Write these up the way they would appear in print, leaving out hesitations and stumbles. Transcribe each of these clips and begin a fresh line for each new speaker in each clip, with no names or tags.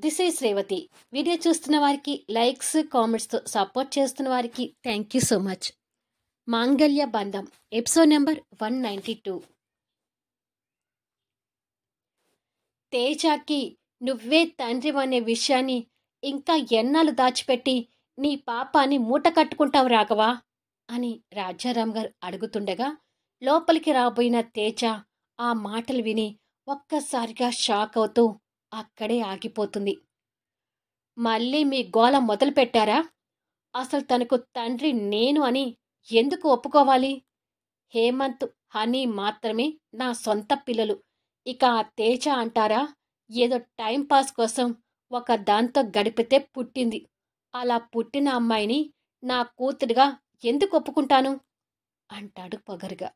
This is Revathi. Video చూస్తున్న వారికి likes, కామెంట్స్తో support చేస్తున్న వారికి థ్యాంక్ యూ సో మచ్. మాంగళ్య బంధం ఎపిసోడ్ నెంబర్ 192. తేజాకి నువ్వే తండ్రి అనే విషయాన్ని ఇంకా ఎన్నాళ్ళు దాచిపెట్టి నీ పాపాన్ని మూట కట్టుకుంటావు రాఘవా అని రాజారాం గారు అడుగుతుండగా లోపలికి రాబోయిన తేజ ఆ మాటలు విని ఒక్కసారిగా షాక్ అవుతూ అక్కడే ఆగిపోతుంది. మళ్ళీ మీ గోల మొదలు పెట్టారా? అసలు తనకు తండ్రి నేను అని ఎందుకు ఒప్పుకోవాలి? హేమంత్, హనీ మాత్రమే నా సొంత పిల్లలు. ఇక ఆ తేజ అంటారా, ఏదో టైంపాస్ కోసం ఒక దాంతో గడిపితే పుట్టింది. అలా పుట్టిన అమ్మాయిని నా కూతురుగా ఎందుకు ఒప్పుకుంటాను అంటాడు పొగరుగా.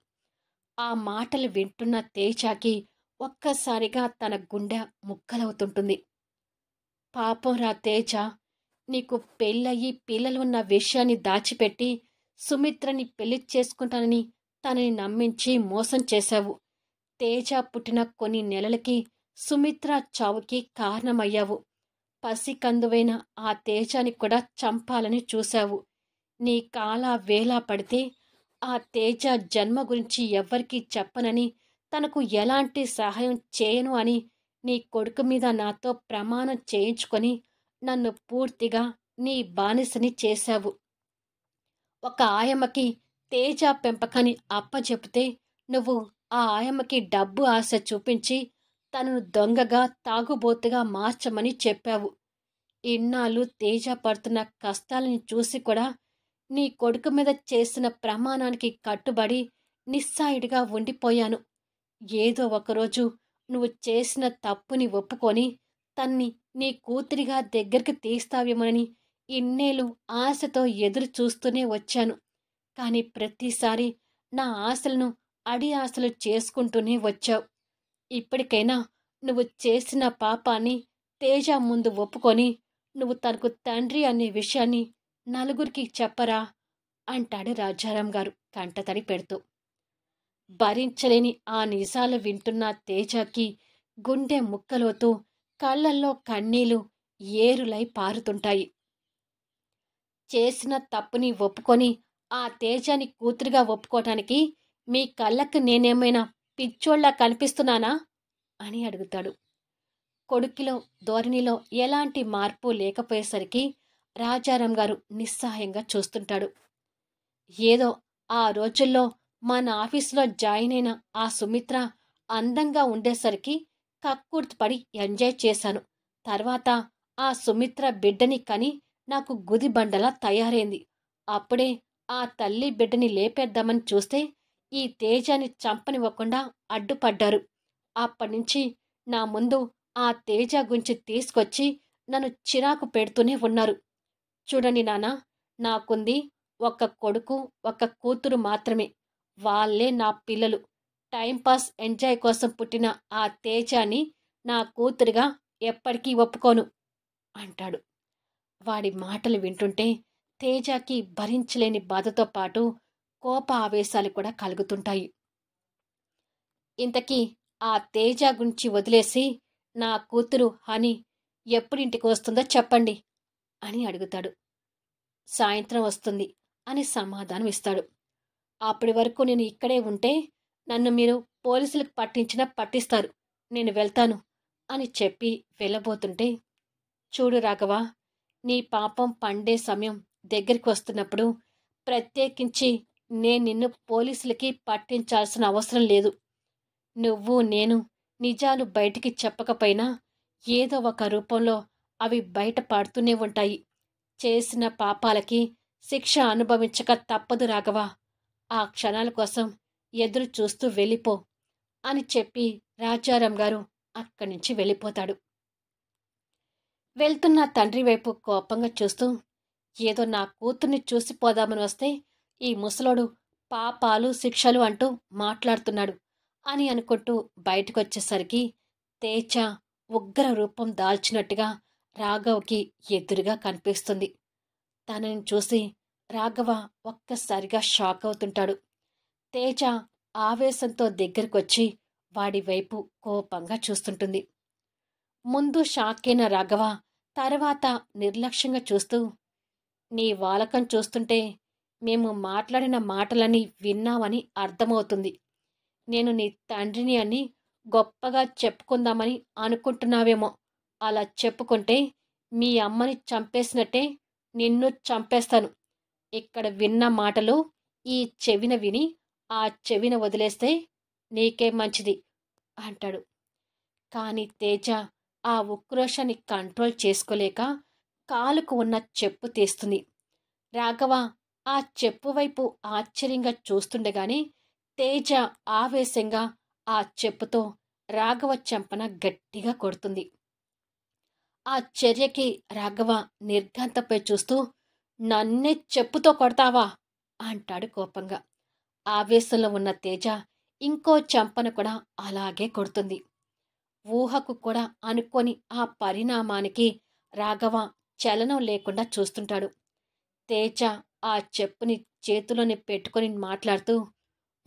ఆ మాటలు వింటున్న తేజకి ఒక్కసారిగా తన గుండె ముక్కలవుతుంటుంది. పాపం రా తేజ, నీకు పెళ్ళయి పిల్లలు ఉన్న విషయాన్ని దాచిపెట్టి సుమిత్రని పెళ్లి చేసుకుంటానని తనని నమ్మించి మోసం చేశావు. తేజ పుట్టిన కొన్ని నెలలకి సుమిత్ర చావుకి కారణమయ్యావు. పసికందువైన ఆ తేజాని కూడా చంపాలని చూశావు. నీ కాల వేలా పడితే ఆ తేజ జన్మ గురించి ఎవ్వరికీ చెప్పనని, తనకు ఎలాంటి సహాయం చేయను అని నీ కొడుకు మీద నాతో ప్రమాణం చేయించుకొని నన్ను పూర్తిగా నీ బానిసని చేశావు. ఒక ఆయమ్మకి తేజ పెంపకాన్ని అప్పచెపితే నువ్వు ఆ ఆయమ్మకి డబ్బు ఆశ చూపించి తనను దొంగగా, తాగుబోతుగా మార్చమని చెప్పావు. ఇన్నాళ్ళు తేజ పడుతున్న కష్టాలని చూసి కూడా నీ కొడుకు మీద చేసిన ప్రమాణానికి కట్టుబడి నిస్సాయుడిగా ఉండిపోయాను. ఏదో ఒకరోజు నువ్వు చేసిన తప్పుని ఒప్పుకొని తన్ని నీ కూతురిగా దగ్గరికి తీస్తావేమోనని ఇన్నేళ్ళు ఆశతో ఎదురు చూస్తూనే వచ్చాను. కానీ ప్రతిసారి నా ఆశలను అడి ఆశలు చేసుకుంటూనే వచ్చావు. ఇప్పటికైనా నువ్వు చేసిన పాపాన్ని తేజ ముందు ఒప్పుకొని నువ్వు తనకు తండ్రి అనే విషయాన్ని నలుగురికి చెప్పరా అంటాడు రాజారాం గారు కంటతడి పెడుతూ. భరించలేని ఆ నిజాలు వింటున్న తేజకి గుండె ముక్కలోతూ కళ్ళల్లో కన్నీళ్లు ఏరులై పారుతుంటాయి. చేసిన తప్పుని ఒప్పుకొని ఆ తేజాని కూతురుగా ఒప్పుకోవటానికి మీ కళ్ళకు నేనేమైనా పిచ్చోళ్లా కనిపిస్తున్నానా అని అడుగుతాడు. కొడుకులో ధోరణిలో ఎలాంటి మార్పు లేకపోయేసరికి రాజారాం గారు నిస్సహాయంగా చూస్తుంటాడు. ఏదో ఆ రోజుల్లో మన ఆఫీసులో జాయిన్ అయిన ఆ సుమిత్ర అందంగా ఉండేసరికి కక్కుర్తిపడి ఎంజాయ్ చేశాను. తర్వాత ఆ సుమిత్ర బిడ్డని కని నాకు గుదిబండలా తయారైంది. అప్పుడే ఆ తల్లి బిడ్డని లేపేద్దామని చూస్తే ఈ తేజాని చంపనివ్వకుండా అడ్డుపడ్డారు. అప్పటినుంచి నా ముందు ఆ తేజ గురించి తీసుకొచ్చి నన్ను చిరాకు పెడుతూనే ఉన్నారు. చూడండి నాన్న, నాకుంది ఒక కొడుకు, ఒక కూతురు మాత్రమే. వాళ్ళే నా పిల్లలు. టైంపాస్, ఎంజాయ్ కోసం పుట్టిన ఆ తేజాని నా కూతురుగా ఎప్పటికీ ఒప్పుకోను అంటాడు. వాడి మాటలు వింటుంటే తేజకి భరించలేని బాధతో పాటు కోప ఆవేశాలు కూడా కలుగుతుంటాయి. ఇంతకీ ఆ తేజ గురించి వదిలేసి నా కూతురు హని ఎప్పుడింటికి వస్తుందో చెప్పండి అని అడుగుతాడు. సాయంత్రం వస్తుంది అని సమాధానం ఇస్తాడు. అప్పటి వరకు నేను ఇక్కడే ఉంటే నన్ను మీరు పోలీసులకు పట్టించినా పట్టిస్తారు. నేను వెళ్తాను అని చెప్పి వెళ్ళబోతుంటే, చూడు రాఘవ, నీ పాపం పండే సమయం దగ్గరికి వస్తున్నప్పుడు ప్రత్యేకించి నేను నిన్ను పోలీసులకి పట్టించాల్సిన అవసరం లేదు. నువ్వు నేను నిజాలు బయటికి చెప్పకపోయినా ఏదో ఒక రూపంలో అవి బయట పడుతూనే ఉంటాయి. చేసిన పాపాలకి శిక్ష అనుభవించక తప్పదు రాఘవ. ఆ క్షణాల కోసం ఎదురు చూస్తూ వెళ్ళిపో అని చెప్పి రాజారాం గారు అక్కడి నుంచి వెళ్ళిపోతాడు. వెళ్తున్న తండ్రి వైపు కోపంగా చూస్తూ, ఏదో నా కూతుర్ని చూసిపోదామని వస్తే ఈ ముసలోడు పాపాలు శిక్షలు అంటూ మాట్లాడుతున్నాడు అని అనుకుంటూ బయటకొచ్చేసరికి తేజ ఉగ్ర రూపం దాల్చినట్టుగా రాఘవ్కి ఎదురుగా కనిపిస్తుంది. తనని చూసి రాఘవ ఒక్కసారిగా షాక్ అవుతుంటాడు. తేజ ఆవేశంతో దగ్గరకొచ్చి వాడి వైపు కోపంగా చూస్తుంటుంది. ముందు షాకైన రాఘవ తర్వాత నిర్లక్ష్యంగా చూస్తూ, నీ వాలకం చూస్తుంటే మేము మాట్లాడిన మాటలని విన్నామని అర్థమవుతుంది. నేను నీ తండ్రిని అని గొప్పగా చెప్పుకుందామని అనుకుంటున్నావేమో. అలా చెప్పుకుంటే మీ అమ్మని చంపేసినట్టే నిన్ను చంపేస్తాను. ఇక్కడ విన్న మాటలు ఈ చెవిన విని ఆ చెవిన వదిలేస్తే నీకే మంచిది అంటాడు. కానీ తేజ ఆ ఉక్రోషాన్ని కంట్రోల్ చేసుకోలేక కాలుకు ఉన్న చెప్పు తీస్తుంది. రాఘవ ఆ చెప్పు వైపు ఆశ్చర్యంగా చూస్తుండగానే తేజ ఆవేశంగా ఆ చెప్పుతో రాఘవ చెంపన గట్టిగా కొడుతుంది. ఆ చర్యకి రాఘవ నిర్ఘాంతపై చూస్తూ, నన్నే చెప్పుతో కొడతావా అంటాడు కోపంగా. ఆవేశంలో ఉన్న తేజ ఇంకో చెంపను కూడా అలాగే కొడుతుంది. ఊహకు కూడా అనుకోని ఆ పరిణామానికి రాఘవ చలనం లేకుండా చూస్తుంటాడు. తేజ ఆ చెప్పుని చేతిలోని పెట్టుకొని మాట్లాడుతూ,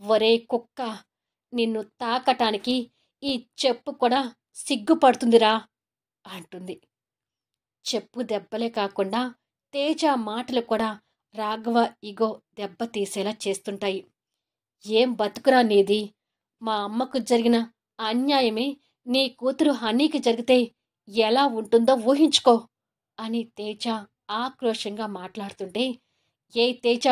ఒరే కుక్క, నిన్ను తాకటానికి ఈ చెప్పు కూడా సిగ్గుపడుతుందిరా అంటుంది. చెప్పు దెబ్బలే కాకుండా తేజ మాటలు కూడా రాఘవ ఇగో దెబ్బ తీసేలా చేస్తుంటాయి. ఏం బతుకురా నీది? మా అమ్మకు జరిగిన అన్యాయమే నీ కూతురు హనీకి జరిగితే ఎలా ఉంటుందో ఊహించుకో అని తేజ ఆక్రోషంగా మాట్లాడుతుంటే, ఏ తేజ,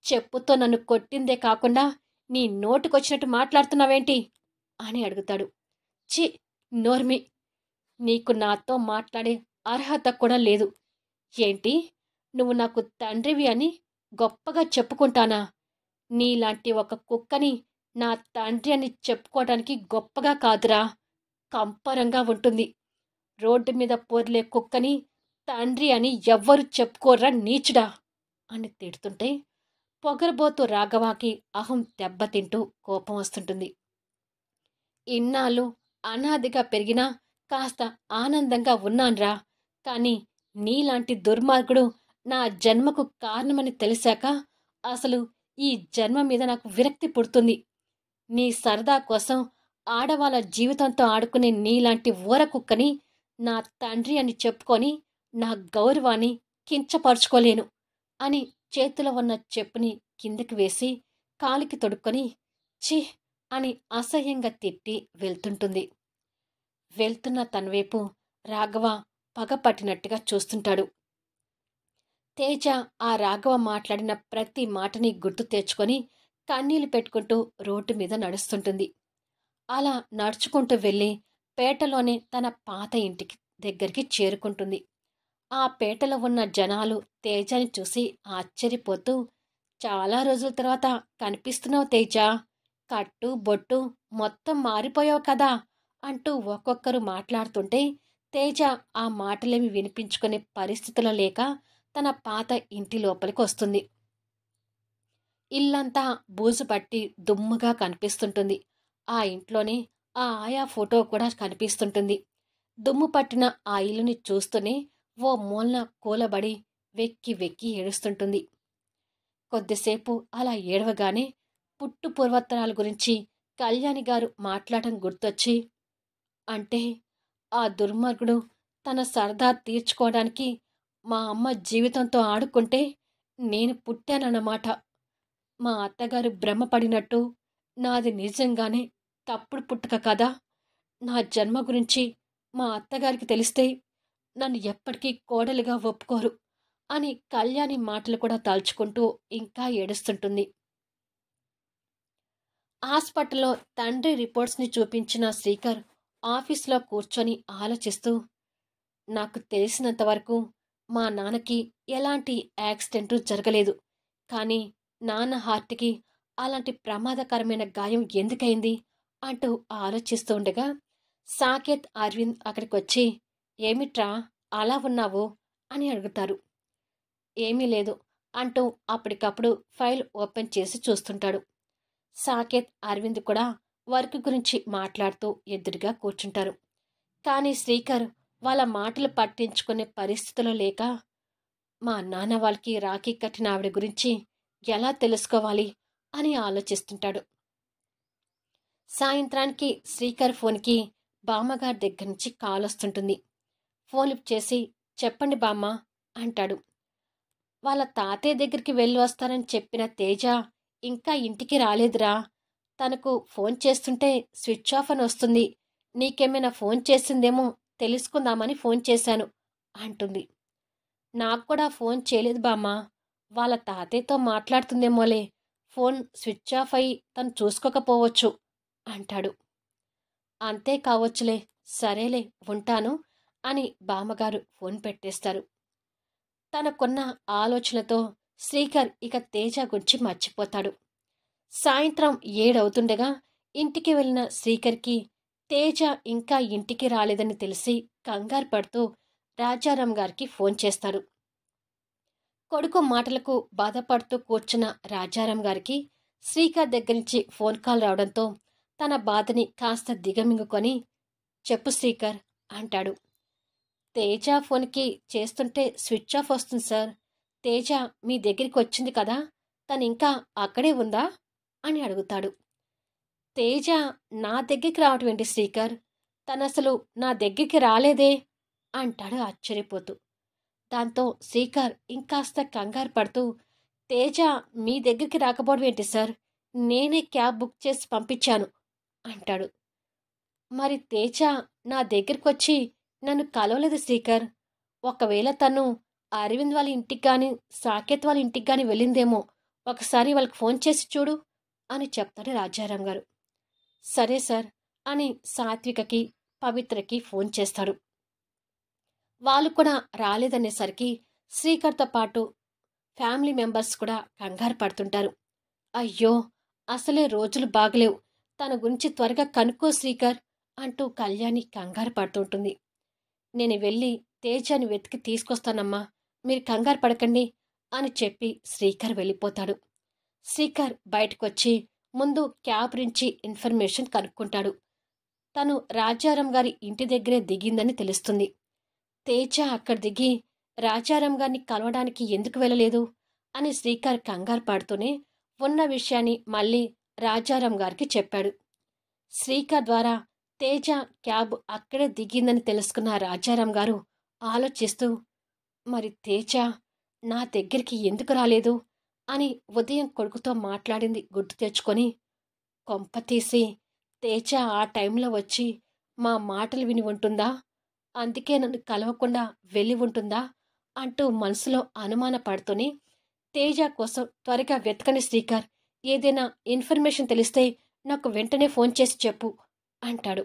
చెప్పుతో నన్ను కొట్టిందే కాకుండా నీ నోటికొచ్చినట్టు మాట్లాడుతున్నావేంటి అని అడుగుతాడు. ఛీ, నోర్మి, నీకు నాతో మాట్లాడే అర్హత కూడా లేదు. ఏంటి, నువ్వు నాకు తండ్రివి అని గొప్పగా చెప్పుకుంటానా? నీలాంటి ఒక కుక్కని నా తండ్రి అని చెప్పుకోవడానికి గొప్పగా కాదురా, కంపరంగా ఉంటుంది. రోడ్డు మీద పోర్లే కుక్కని తండ్రి అని ఎవ్వరు చెప్పుకోర్రా నీచుడా అని తిడుతుంటే పొగరబోతు రాఘవాకి అహం దెబ్బతింటూ కోపం వస్తుంటుంది. ఇన్నాళ్ళు అనాదిగా పెరిగినా కాస్త ఆనందంగా ఉన్నాన్రా, కానీ నీలాంటి దుర్మార్గుడు నా జన్మకు కారణమని తెలిసాక అసలు ఈ జన్మ మీద నాకు విరక్తి పుడుతుంది. నీ సరదా కోసం ఆడవాళ్ళ జీవితంతో ఆడుకునే నీలాంటి ఊర కుక్కని నా తండ్రి అని చెప్పుకొని నా గౌరవాన్ని కించపరుచుకోలేను అని చేతిలో ఉన్న చెప్పుని కిందకి వేసి కాలికి తొడుక్కొని ఛీ అని అసహ్యంగా తిట్టి వెళ్తుంటుంది. వెళ్తున్న తనవైపు రాఘవ పగపట్టినట్టుగా చూస్తుంటాడు. తేజ ఆ రాఘవ మాట్లాడిన ప్రతి మాటని గుర్తు తెచ్చుకొని కన్నీళ్లు పెట్టుకుంటూ రోడ్డు మీద నడుస్తుంటుంది. అలా నడుచుకుంటూ వెళ్ళి పేటలోనే తన పాత ఇంటికి దగ్గరికి చేరుకుంటుంది. ఆ పేటలో ఉన్న జనాలు తేజని చూసి ఆశ్చర్యపోతూ, చాలా రోజుల తర్వాత కనిపిస్తున్నావు తేజ, కట్టు బొట్టు మొత్తం మారిపోయావు కదా అంటూ ఒక్కొక్కరు మాట్లాడుతుంటే తేజ ఆ మాటలేమి వినిపించుకునే పరిస్థితిలో లేక తన పాత ఇంటి లోపలికి వస్తుంది. ఇల్లంతా బూజు పట్టి దుమ్ముగా కనిపిస్తుంటుంది. ఆ ఇంట్లోనే ఆ ఆయా ఫోటో కూడా కనిపిస్తుంటుంది. దుమ్ము పట్టిన ఆ ఇల్లుని చూస్తూనే ఓ మూలన కూలబడి వెక్కి వెక్కి ఏడుస్తుంటుంది. కొద్దిసేపు అలా ఏడవగానే పుట్టు పూర్వోత్తరాల గురించి కళ్యాణి గారు మాట్లాడటం గుర్తొచ్చి, అంటే ఆ దుర్మార్గుడు తన సరదా తీర్చుకోవడానికి మా అమ్మ జీవితంతో ఆడుకుంటే నేను పుట్టానన్నమాట. మా అత్తగారు భ్రమపడినట్టు నాది నిజంగానే తప్పుడు పుట్టుక కదా. నా జన్మ గురించి మా అత్తగారికి తెలిస్తే నన్ను ఎప్పటికీ కోడలిగా ఒప్పుకోరు అని కళ్యాణి మాటలు కూడా తలుచుకుంటూ ఇంకా ఏడుస్తుంటుంది. హాస్పిటల్లో తండ్రి రిపోర్ట్స్ని చూపించిన శ్రీకర్ ఆఫీస్లో కూర్చొని ఆలోచిస్తూ, నాకు తెలిసినంతవరకు మా నాన్నకి ఎలాంటి యాక్సిడెంటు జరగలేదు, కానీ నాన్న హార్ట్కి అలాంటి ప్రమాదకరమైన గాయం ఎందుకైంది అంటూ ఆలోచిస్తూ ఉండగా సాకేత్ అరవింద్ అక్కడికి వచ్చి, ఏమిట్రా అలా ఉన్నావు అని అడుగుతారు. ఏమీ లేదు అంటూ అప్పటికప్పుడు ఫైల్ ఓపెన్ చేసి చూస్తుంటాడు. సాకేత్ అరవింద్ కూడా వర్క్ గురించి మాట్లాడుతూ ఎదురుగా కూర్చుంటారు. కానీ శ్రీకర్ వాళ్ళ మాటలు పట్టించుకునే పరిస్థితిలో లేక, మా నాన్న వాళ్ళకి రాఖీ కట్టిన ఆవిడ గురించి ఎలా తెలుసుకోవాలి అని ఆలోచిస్తుంటాడు. సాయంత్రానికి శ్రీకర్ ఫోన్కి బామ్మగారి దగ్గర నుంచి కాల్ వస్తుంటుంది. ఫోన్ లిఫ్ట్ చేసి చెప్పండి బామ్మ అంటాడు. వాళ్ళ తాతయ్య దగ్గరికి వెళ్ళి వస్తానని చెప్పిన తేజ ఇంకా ఇంటికి రాలేదురా. తనకు ఫోన్ చేస్తుంటే స్విచ్ ఆఫ్ అని వస్తుంది. నీకేమైనా ఫోన్ చేసిందేమో తెలుసుకుందామని ఫోన్ చేశాను అంటుంది. నాకు కూడా ఫోన్ చేయలేదు బామ్మ. వాళ్ళ తాతయ్యతో మాట్లాడుతుందేమోలే. ఫోన్ స్విచ్ ఆఫ్ అయి తను చూసుకోకపోవచ్చు అంటాడు. అంతే కావచ్చులే. సరేలే ఉంటాను అని బామ్మగారు ఫోన్ పెట్టేస్తారు. తనకున్న ఆలోచనతో శ్రీకర్ ఇక తేజ గురించి మర్చిపోతాడు. సాయంత్రం 7 అవుతుండగా ఇంటికి వెళ్ళిన శ్రీకర్కి తేజ ఇంకా ఇంటికి రాలేదని తెలిసి కంగారు పడుతూ రాజారాం గారికి ఫోన్ చేస్తాడు. కొడుకు మాటలకు బాధపడుతూ కూర్చున్న రాజారాం గారికి శ్రీకర్ దగ్గర నుంచి ఫోన్ కాల్ రావడంతో తన బాధని కాస్త దిగమింగుకొని చెప్పు శ్రీకర్ అంటాడు. తేజ ఫోన్కి చేస్తుంటే స్విచ్ ఆఫ్ వస్తుంది సార్. తేజ మీ దగ్గరికి వచ్చింది కదా, తను ఇంకా అక్కడే ఉందా అని అడుగుతాడు. తేజ నా దగ్గరికి రావటం ఏంటి శ్రీకర్? తనసలు నా దగ్గరికి రాలేదే అంటాడు ఆశ్చర్యపోతూ. దాంతో శ్రీకర్ ఇంకాస్త కంగారు పడుతూ తేజ మీ దగ్గరికి రాకపోవడం ఏంటి సార్? నేనే క్యాబ్ బుక్ చేసి పంపించాను అంటాడు. మరి తేజ నా దగ్గరికొచ్చి నన్ను కలవలేదు శ్రీకర్. ఒకవేళ తను అరవింద్ వాళ్ళ ఇంటికి కానీ సాకేత్ వాళ్ళ ఇంటికి కానీ వెళ్ళిందేమో. ఒకసారి వాళ్ళకి ఫోన్ చేసి చూడు అని చెప్తాడు రాజారాం గారు. సరే సార్ అని సాత్వికకి పవిత్రకి ఫోన్ చేస్తాడు. వాళ్ళు కూడా రాలేదనేసరికి శ్రీకర్తో పాటు ఫ్యామిలీ మెంబర్స్ కూడా కంగారు పడుతుంటారు. అయ్యో అసలే రోజులు బాగలేవు, తన గురించి త్వరగా కనుక్కో శ్రీకర్ అంటూ కళ్యాణి కంగారు పడుతుంటుంది. నేను వెళ్ళి తేజాని వెతికి తీసుకొస్తానమ్మా, మీరు కంగారు పడకండి అని చెప్పి శ్రీకర్ వెళ్ళిపోతాడు. శ్రీకర్ బయటకొచ్చి ముందు క్యాబ్ నుంచి ఇన్ఫర్మేషన్ కనుక్కుంటాడు. తను రాజారాం గారి ఇంటి దగ్గరే దిగిందని తెలుస్తుంది. తేజ అక్కడ దిగి రాజారాం గారిని కలవడానికి ఎందుకు వెళ్ళలేదు అని శ్రీకర్ కంగారు పడుతూనే ఉన్న విషయాన్ని మళ్ళీ రాజారాం గారికి చెప్పాడు. శ్రీకర్ ద్వారా తేజ క్యాబ్ అక్కడే దిగిందని తెలుసుకున్న రాజారాం గారు ఆలోచిస్తూ, మరి తేజ నా దగ్గరికి ఎందుకు రాలేదు అని ఉదయం కొడుకుతో మాట్లాడింది గుర్తు తెచ్చుకొని, కొంపతీసి తేజ ఆ టైంలో వచ్చి మా మాటలు విని ఉంటుందా, అందుకే నన్ను కలవకుండా వెళ్ళి ఉంటుందా అంటూ మనసులో అనుమానపడుతూనే తేజ కోసం త్వరగా వెతకని శ్రీకర్, ఏదైనా ఇన్ఫర్మేషన్ తెలిస్తే నాకు వెంటనే ఫోన్ చేసి చెప్పు అంటాడు.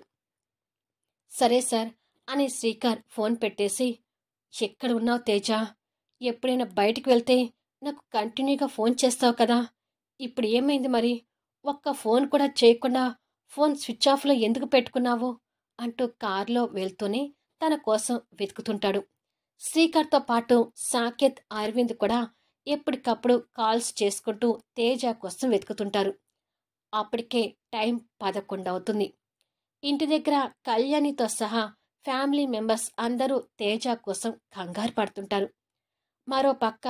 సరే సార్ అని శ్రీకర్ ఫోన్ పెట్టేసి, ఎక్కడ ఉన్నావు తేజ? ఎప్పుడైనా బయటికి వెళ్తే నాకు కంటిన్యూగా ఫోన్ చేస్తావు కదా, ఇప్పుడు ఏమైంది మరి? ఒక్క ఫోన్ కూడా చేయకుండా ఫోన్ స్విచ్ ఆఫ్లో ఎందుకు పెట్టుకున్నావు అంటూ కారులో వెళ్తూనే తన కోసం వెతుకుతుంటాడు. శ్రీకర్తో పాటు సాకేత్, అరవింద్ కూడా ఎప్పటికప్పుడు కాల్స్ చేసుకుంటూ తేజ కోసం వెతుకుతుంటారు. అప్పటికే టైం 11 అవుతుంది. ఇంటి దగ్గర కళ్యాణితో సహా ఫ్యామిలీ మెంబర్స్ అందరూ తేజ కోసం కంగారు పడుతుంటారు. మరో పక్క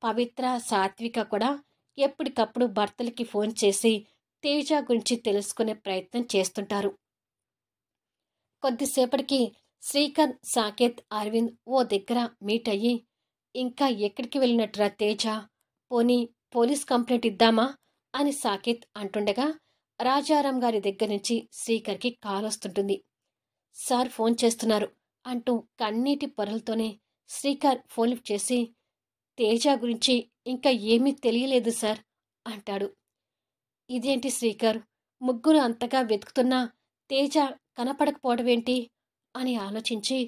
పవిత్ర, సాత్విక కూడా ఎప్పటికప్పుడు భర్తలకి ఫోన్ చేసి తేజ గురించి తెలుసుకునే ప్రయత్నం చేస్తుంటారు. కొద్దిసేపటికి శ్రీకర్, సాకేత్, అరవింద్ ఓ దగ్గర మీట్ అయ్యి, ఇంకా ఎక్కడికి వెళ్ళినట్టురా తేజ? పోనీ పోలీస్ కంప్లైంట్ ఇద్దామా అని సాకేత్ అంటుండగా రాజారాం గారి దగ్గర నుంచి శ్రీకర్కి కాల్ వస్తుంటుంది. సార్ ఫోన్ చేస్తున్నారు అంటూ కన్నీటి పొరలతోనే శ్రీకర్ ఫోన్ లిఫ్ట్ చేసి, తేజ గురించి ఇంకా ఏమీ తెలియలేదు సార్ అంటాడు. ఇదేంటి శ్రీకర్, ముగ్గురు అంతగా వెతుకుతున్నా తేజ కనపడకపోవడమేంటి అని ఆలోచించి,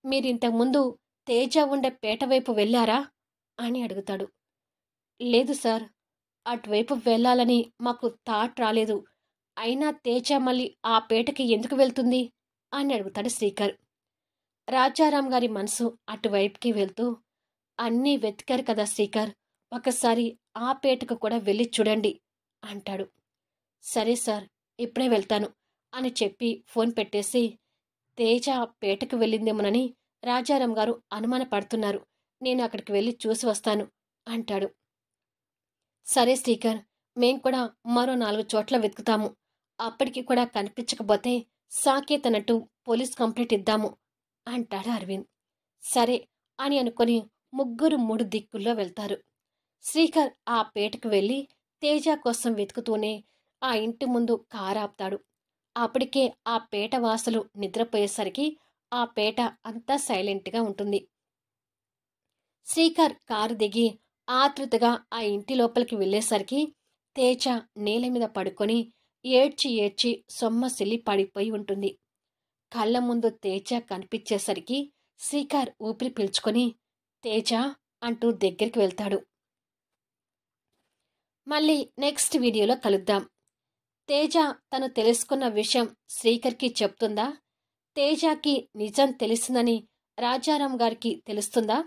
మీరింతకుముందు తేజ ఉండే పేట వైపు వెళ్ళారా అని అడుగుతాడు. లేదు సార్, అటువైపు వెళ్ళాలని మాకు థాట్ రాలేదు. అయినా తేజ మళ్ళీ ఆ పేటకి ఎందుకు వెళ్తుంది అని అడుగుతాడు శ్రీకర్. రాజారాం గారి మనసు అటువైపుకి వెళ్తూ, అన్నీ వెతికారు కదా శ్రీకర్, ఒకసారి ఆ పేటకు కూడా వెళ్ళి చూడండి అంటాడు. సరే సార్, ఇప్పుడే వెళ్తాను అని చెప్పి ఫోన్ పెట్టేసి, తేజ పేటకు వెళ్ళిందేమోనని రాజారాం గారు అనుమానపడుతున్నారు, నేను అక్కడికి వెళ్ళి చూసి వస్తాను అంటాడు. సరే శ్రీకర్, మేం కూడా మరో 4 చోట్ల వెతుకుతాము. అప్పటికి కూడా కనిపించకపోతే సాకేత్ అన్నట్టు పోలీస్ కంప్లైంట్ ఇద్దాము అంటాడు అరవింద్. సరే అని అనుకొని ముగ్గురు 3 దిక్కుల్లో వెళ్తారు. శ్రీకర్ ఆ పేటకు వెళ్ళి తేజ కోసం వెతుకుతూనే ఆ ఇంటి ముందు కారు ఆపుతాడు. అప్పటికే ఆ పేట వాసులు నిద్రపోయేసరికి ఆ పేట అంతా సైలెంట్గా ఉంటుంది. శ్రీకర్ కారు దిగి ఆతృతగా ఆ ఇంటి లోపలికి వెళ్ళేసరికి తేజ నేల మీద పడుకొని ఏడ్చి ఏడ్చి సొమ్మసిల్లి పడిపోయి ఉంటుంది. కళ్ళ ముందు తేజ కనిపించేసరికి శ్రీకర్ ఊపిరి పీల్చుకొని తేజ అంటూ దగ్గరికి వెళ్తాడు. మళ్ళీ నెక్స్ట్ వీడియోలో కలుద్దాం. తేజ తను తెలుసుకున్న విషయం శ్రీకర్కి చెప్తుందా? తేజకి నిజం తెలిసిందని రాజారాం గారికి తెలుస్తుందా?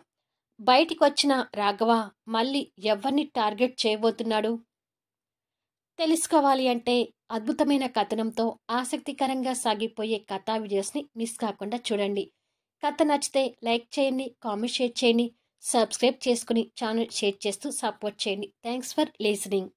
బయటికొచ్చిన రాఘవ మళ్ళీ ఎవరిని టార్గెట్ చేయబోతున్నాడు? తెలుసుకోవాలి అంటే అద్భుతమైన కథనంతో ఆసక్తికరంగా సాగిపోయే కథా వీడియోస్ని మిస్ కాకుండా చూడండి. కథ నచ్చితే లైక్ చేయండి, కామెంట్ షేర్ చేయండి, సబ్స్క్రైబ్ చేసుకుని ఛానల్ షేర్ చేస్తూ సపోర్ట్ చేయండి. Thanks for listening.